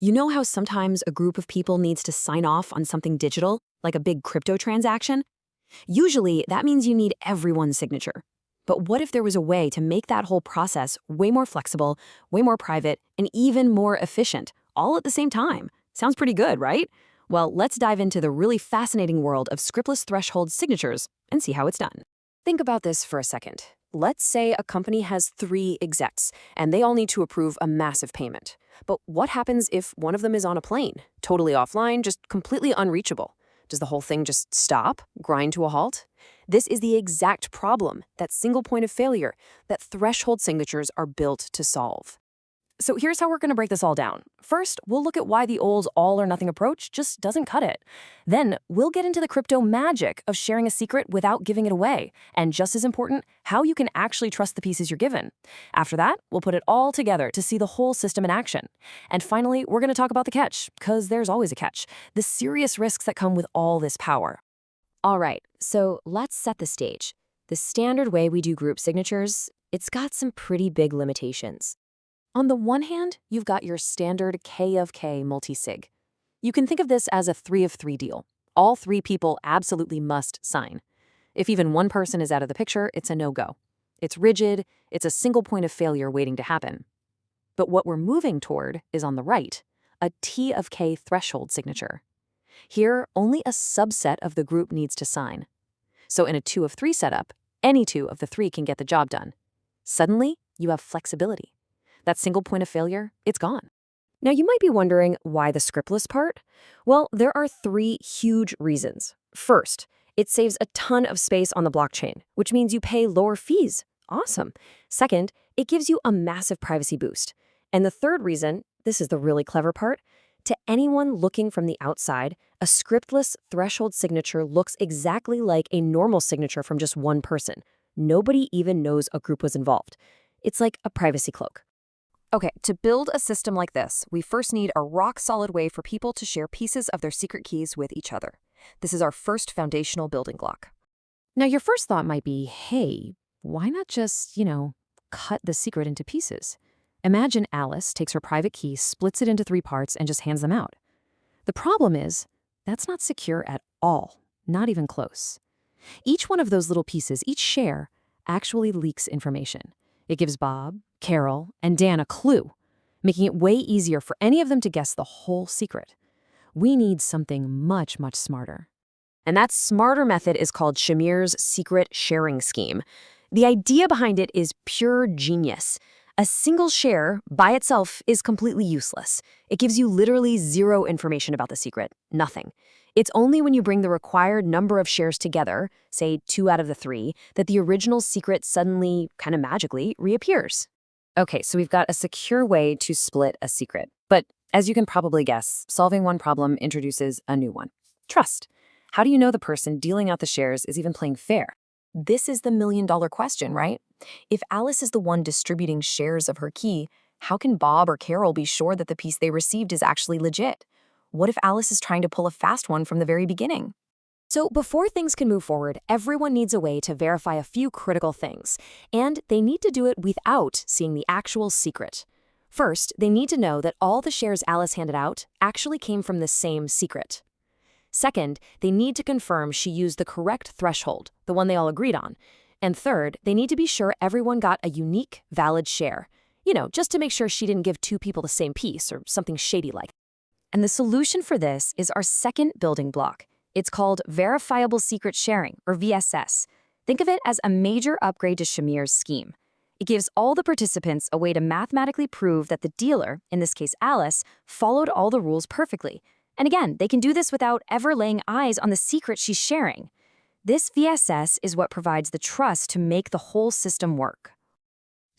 You know how sometimes a group of people needs to sign off on something digital, like a big crypto transaction? Usually, that means you need everyone's signature. But what if there was a way to make that whole process way more flexible, way more private, and even more efficient, all at the same time? Sounds pretty good, right? Well, let's dive into the really fascinating world of scriptless threshold signatures and see how it's done. Think about this for a second. Let's say a company has 3 execs, and they all need to approve a massive payment. But what happens if one of them is on a plane, totally offline, just completely unreachable? Does the whole thing just stop, grind to a halt? This is the exact problem, that single point of failure, that threshold signatures are built to solve. So here's how we're going to break this all down. First, we'll look at why the old all-or-nothing approach just doesn't cut it. Then, we'll get into the crypto magic of sharing a secret without giving it away, and just as important, how you can actually trust the pieces you're given. After that, we'll put it all together to see the whole system in action. And finally, we're going to talk about the catch, because there's always a catch, the serious risks that come with all this power. All right, so let's set the stage. The standard way we do group signatures, it's got some pretty big limitations. On the one hand, you've got your standard K of K multisig. You can think of this as a 3 of 3 deal. All 3 people absolutely must sign. If even one person is out of the picture, it's a no-go. It's rigid, it's a single point of failure waiting to happen. But what we're moving toward is on the right, a T of K threshold signature. Here, only a subset of the group needs to sign. So in a 2 of 3 setup, any 2 of the 3 can get the job done. Suddenly, you have flexibility. That single point of failure, it's gone. Now, you might be wondering why the scriptless part? Well, there are 3 huge reasons. First, it saves a ton of space on the blockchain, which means you pay lower fees. Awesome. Second, it gives you a massive privacy boost. And the third reason, this is the really clever part, to anyone looking from the outside, a scriptless threshold signature looks exactly like a normal signature from just one person. Nobody even knows a group was involved. It's like a privacy cloak. Okay, to build a system like this, we first need a rock-solid way for people to share pieces of their secret keys with each other. This is our first foundational building block. Now, your first thought might be, hey, why not just, cut the secret into pieces? Imagine Alice takes her private key, splits it into 3 parts, and just hands them out. The problem is, that's not secure at all, not even close. Each one of those little pieces, each share, actually leaks information. It gives Bob, Carol, and Dan a clue, making it way easier for any of them to guess the whole secret. We need something much, much smarter. And that smarter method is called Schnorr's secret sharing scheme. The idea behind it is pure genius. A single share by itself is completely useless. It gives you literally 0 information about the secret, nothing. It's only when you bring the required number of shares together, say 2 out of the 3, that the original secret suddenly, kind of magically, reappears. Okay, so we've got a secure way to split a secret. But as you can probably guess, solving one problem introduces a new one. Trust. How do you know the person dealing out the shares is even playing fair? This is the million-dollar question, right? If Alice is the one distributing shares of her key, how can Bob or Carol be sure that the piece they received is actually legit? What if Alice is trying to pull a fast one from the very beginning? So before things can move forward, everyone needs a way to verify a few critical things, and they need to do it without seeing the actual secret. First, they need to know that all the shares Alice handed out actually came from the same secret. Second, they need to confirm she used the correct threshold, the one they all agreed on. And third, they need to be sure everyone got a unique, valid share. Just to make sure she didn't give 2 people the same piece or something shady like. And the solution for this is our second building block. It's called Verifiable Secret Sharing, or VSS. Think of it as a major upgrade to Schnorr's scheme. It gives all the participants a way to mathematically prove that the dealer, in this case Alice, followed all the rules perfectly. And again, they can do this without ever laying eyes on the secret she's sharing. This VSS is what provides the trust to make the whole system work.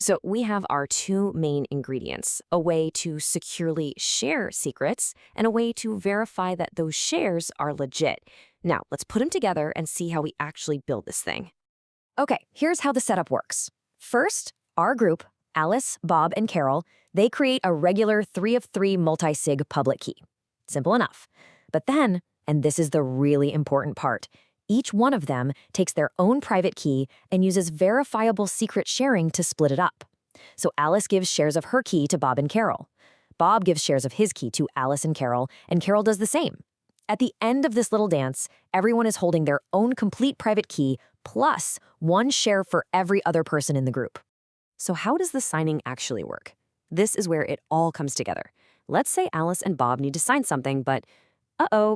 So we have our 2 main ingredients, a way to securely share secrets and a way to verify that those shares are legit. Now, let's put them together and see how we actually build this thing. Okay, here's how the setup works. First, our group, Alice, Bob, and Carol, they create a regular 3 of 3 multi-sig public key. Simple enough. But then, and this is the really important part, each one of them takes their own private key and uses verifiable secret sharing to split it up. So Alice gives shares of her key to Bob and Carol. Bob gives shares of his key to Alice and Carol does the same. At the end of this little dance, everyone is holding their own complete private key plus one share for every other person in the group. So how does the signing actually work? This is where it all comes together. Let's say Alice and Bob need to sign something, but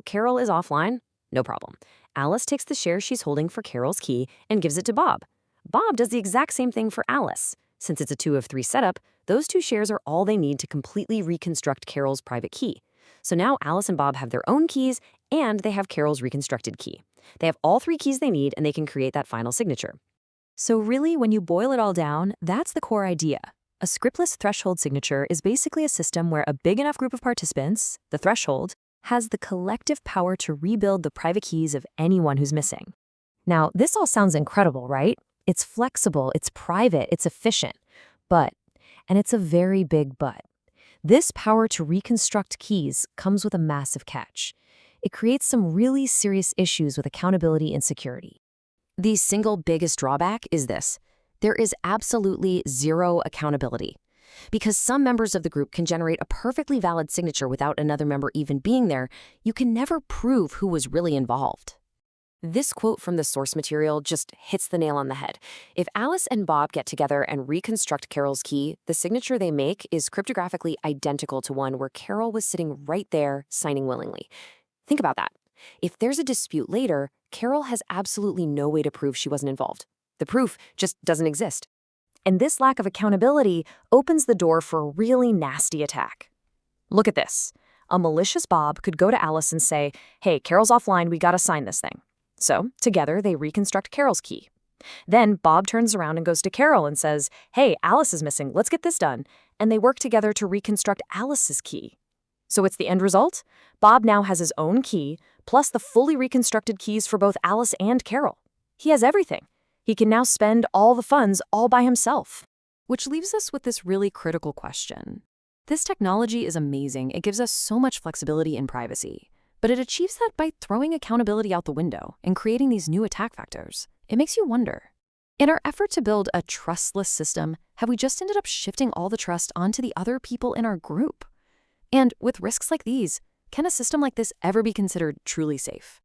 Carol is offline. No problem. Alice takes the share she's holding for Carol's key and gives it to Bob. Bob does the exact same thing for Alice. Since it's a 2 of 3 setup, those 2 shares are all they need to completely reconstruct Carol's private key. So now Alice and Bob have their own keys, and they have Carol's reconstructed key. They have all 3 keys they need, and they can create that final signature. So really, when you boil it all down, that's the core idea. A scriptless threshold signature is basically a system where a big enough group of participants, the threshold, has the collective power to rebuild the private keys of anyone who's missing. Now, this all sounds incredible, right? It's flexible, it's private, it's efficient. But, and it's a very big but, this power to reconstruct keys comes with a massive catch. It creates some really serious issues with accountability and security. The single biggest drawback is this: there is absolutely zero accountability. Because some members of the group can generate a perfectly valid signature without another member even being there, you can never prove who was really involved. This quote from the source material just hits the nail on the head. If Alice and Bob get together and reconstruct Carol's key, the signature they make is cryptographically identical to one where Carol was sitting right there, signing willingly. Think about that. If there's a dispute later, Carol has absolutely no way to prove she wasn't involved. The proof just doesn't exist. And this lack of accountability opens the door for a really nasty attack. Look at this. A malicious Bob could go to Alice and say, "Hey, Carol's offline, we gotta sign this thing." So, together, they reconstruct Carol's key. Then Bob turns around and goes to Carol and says, "Hey, Alice is missing, let's get this done." And they work together to reconstruct Alice's key. So what's the end result? Bob now has his own key, plus the fully reconstructed keys for both Alice and Carol. He has everything. He can now spend all the funds all by himself. Which leaves us with this really critical question. This technology is amazing. It gives us so much flexibility and privacy. But it achieves that by throwing accountability out the window and creating these new attack vectors. It makes you wonder, in our effort to build a trustless system, have we just ended up shifting all the trust onto the other people in our group? And with risks like these, can a system like this ever be considered truly safe?